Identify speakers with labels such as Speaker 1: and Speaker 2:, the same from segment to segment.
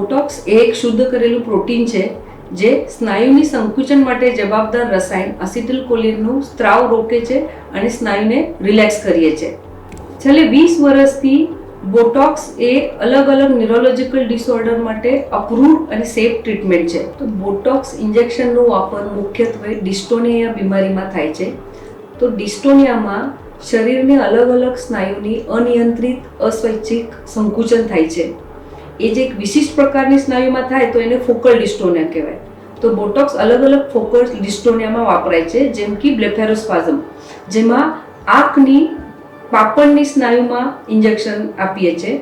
Speaker 1: Botox એ એક શુદ્ધ કરેલું પ્રોટીન છે જે સ્નાયુની સંકુચન માટે જવાબદાર રસાયણ એસિટિલકોલિનનું સ્ત્રાવ રોકે છે અને સ્નાયુને રિલેક્સ કરીએ છે. છેલ્લે 20 વર્ષથી બોટોક્સ એ અલગ અલગ ન્યુરોલોજીકલ ડિસઓર્ડર માટે અપ્રૂવ્ડ અને સેફ ટ્રીટમેન્ટ છે. તો બોટોક્સ ઇન્જેક્શનનો વાપર મુખ્યત્વે ડિસ્ટોનિયા બીમારીમાં થાય છે. તો ડિસ્ટોનિયામાં શરીરની અલગ અલગ સ્નાયુની અનિયંત્રિત અસ્વૈચ્છિક સંકુચન થાય છે. એ જે એક વિશિષ્ટ પ્રકારની સ્નાયુમાં થાય તો એને ફોકલ ડિસ્ટોનિયા કહેવાય. તો બોટોક્સ અલગ અલગ ફોકલ ડિસ્ટોનિયામાં વપરાય છે, જેમ કે બ્લેફેરોસ્પાઝમ, જેમાં આંખની પાપણની સ્નાયુમાં ઇન્જેક્શન આપીએ છીએ.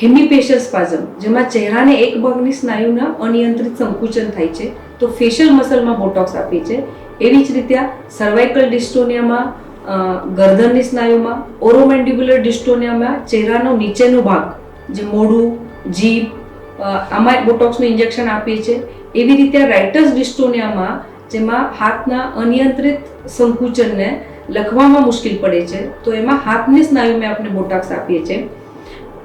Speaker 1: હેમિફેશિયલ સ્પાઝમ, જેમાં ચહેરાને એક ભાગની સ્નાયુના અનિયંત્રિત સંકુચન થાય છે, તો ફેશિયલ મસલમાં બોટોક્સ આપીએ છીએ. એવી જ રીતે સર્વાઇકલ ડિસ્ટોનિયામાં ગરદનની સ્નાયુમાં, ઓરોમેન્ડિબ્યુલર ડિસ્ટોનિયામાં ચહેરાનો નીચેનો ભાગ જે મોઢું, જીભ, આમાં બોટોક્સનું ઇન્જેક્શન આપીએ છીએ. એવી રીતે રાઇટસ ડિસ્ટોનિયામાં, જેમાં હાથના અનિયંત્રિત સંકુચનને લખવામાં મુશ્કેલ પડે છે, તો એમાં હાથની સ્નાયુમાં આપણે બોટોક્સ આપીએ છીએ.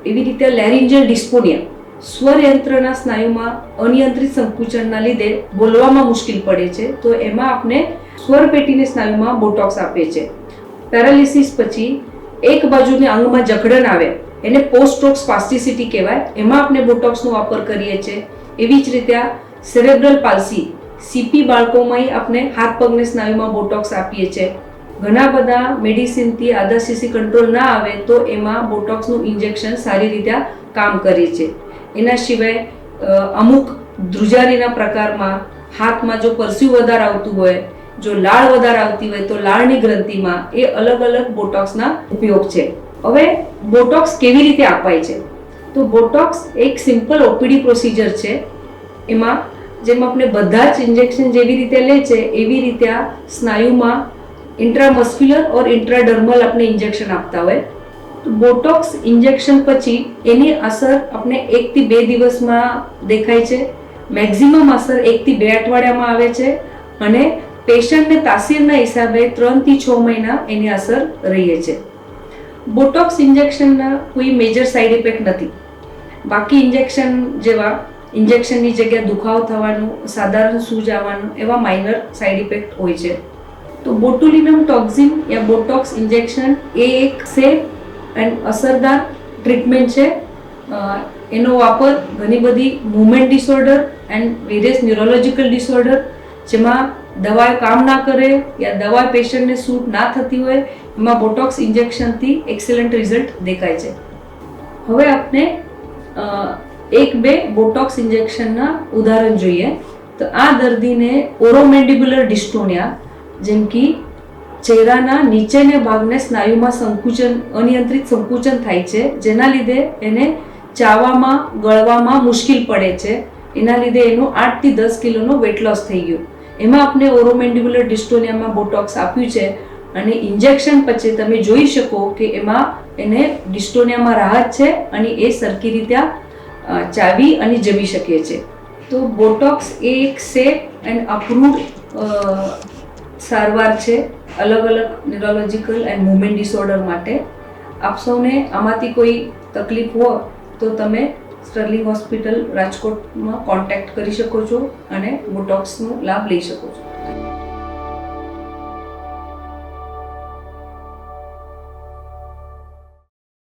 Speaker 1: એવી રીતે લેરિન્જિયલ ડિસ્ફોનિયા, સ્વર યંત્રના સ્નાયુમાં અનિયંત્રિત સંકુચનના લીધે બોલવામાં મુશ્કેલ પડે છે, તો એમાં આપણે સ્વર પેટીની સ્નાયુમાં બોટોક્સ આપીએ છીએ. પેરાલિસિસ પછી એક બાજુની અંગમાં જકડન આવે, એને પોસ્ટ સ્ટ્રોક સ્પાસ્ટિસિટી કહેવાય, એમાં આપણે બોટોક્સનો વાપર કરીએ છીએ. એવી જ રીતે સેરેબ્રલ પાલ્સી, સીપી બાળકોમાં આપણે હાથ પગની સ્નાયુમાં બોટોક્સ આપીએ છીએ. ઘણા બધા મેડિસિનથી આધાશીશી કંટ્રોલ ના આવે તો એમાં બોટોક્સનું ઇન્જેક્શન સારી રીતે કામ કરે છે. એના સિવાય અમુક ધ્રુજારીના પ્રકારમાં હાથમાં જો પરસ્યું વધારે આવતું હોય, જો લાળ વધારે આવતી હોય તો લાળની ગ્રંથિમાં એ અલગ અલગ બોટોક્સના ઉપયોગ છે. હવે બોટોક્સ કેવી રીતે અપાય છે? તો બોટોક્સ એક સિમ્પલ ઓપીડી પ્રોસિજર છે. એમાં જેમ આપણે બધા જ ઇન્જેક્શન જેવી રીતે લે છે એવી રીતે આ સ્નાયુમાં ઇન્ટ્રામસ્ક્યુલર ઓર ઇન્ટ્રાડર્મલ આપણે ઇન્જેક્શન આપતા હોય. તો બોટોક્સ ઇન્જેક્શન પછી એની અસર આપણે 1 થી 2 દિવસમાં દેખાય છે. મેક્સિમમ અસર 1 થી 2 અઠવાડિયામાં આવે છે અને પેશન્ટને તાસીરના હિસાબે 3 થી 6 મહિના એની અસર રહે છે. બોટોક્સ ઇન્જેક્શનના કોઈ મેજર સાઇડ ઇફેક્ટ નથી. બાકી ઇન્જેક્શન જેવા ઇન્જેક્શનની જગ્યાએ દુખાવો થવાનું, સાધારણ સૂજ આવવાનું, એવા માઇનર સાઇડ ઇફેક્ટ હોય છે. તો બોટુલિનમ ટોક્સિન યા બોટોક્સ ઇન્જેક્શન એ એક સેફ એન્ડ અસરદાર ટ્રીટમેન્ટ છે. એનો વાપર ઘણી બધી movement disorder and various neurological disorder, જેમાં દવા કામ ના કરે યા દવા પેશન્ટને સૂટ ના થતી હોય, એમાં બોટોક્સ ઇન્જેક્શનથી એક્સેલન્ટ રિઝલ્ટ દેખાય છે. હવે આપણે 1-2 બોટોક્સ ઇન્જેક્શનના ઉદાહરણ જોઈએ. તો આ દર્દીને ઓરોમેન્ડિબ્યુલર ડિસ્ટોનિયા, જેમ કે ચહેરાના નીચેના ભાગને સ્નાયુમાં સંકુચન, અનિયંત્રિત સંકુચન થાય છે, જેના લીધે એને ચાવવામાં, ગળવામાં મુશ્કેલ પડે છે. એના લીધે એનું 8 થી 10 કિલોનો વેટ લોસ થઈ ગયું. એમાં આપણે ઓરોમેન્ડિબ્યુલર ડિસ્ટોનિયામાં બોટોક્સ આપ્યું છે અને ઇન્જેક્શન પછી તમે જોઈ શકો કે એમાં એને ડિસ્ટોનિયામાં રાહત છે અને એ સરખી રીતે ચાવી અને જમી શકે છે. તો બોટોક્સ એ એક સેફ એન્ડ અપ્રૂવ્ડ સારવાર છે અલગ અલગ ન્યુરોલોજીકલ એન્ડ મૂવમેન્ટ ડિસઓર્ડર માટે. આપ સૌને આમાંથી કોઈ તકલીફ હોય તો તમે સ્ટર્લિંગ હોસ્પિટલ રાજકોટમાં કોન્ટેક્ટ કરી શકો છો અને બોટોક્સનો લાભ લઈ શકો છો.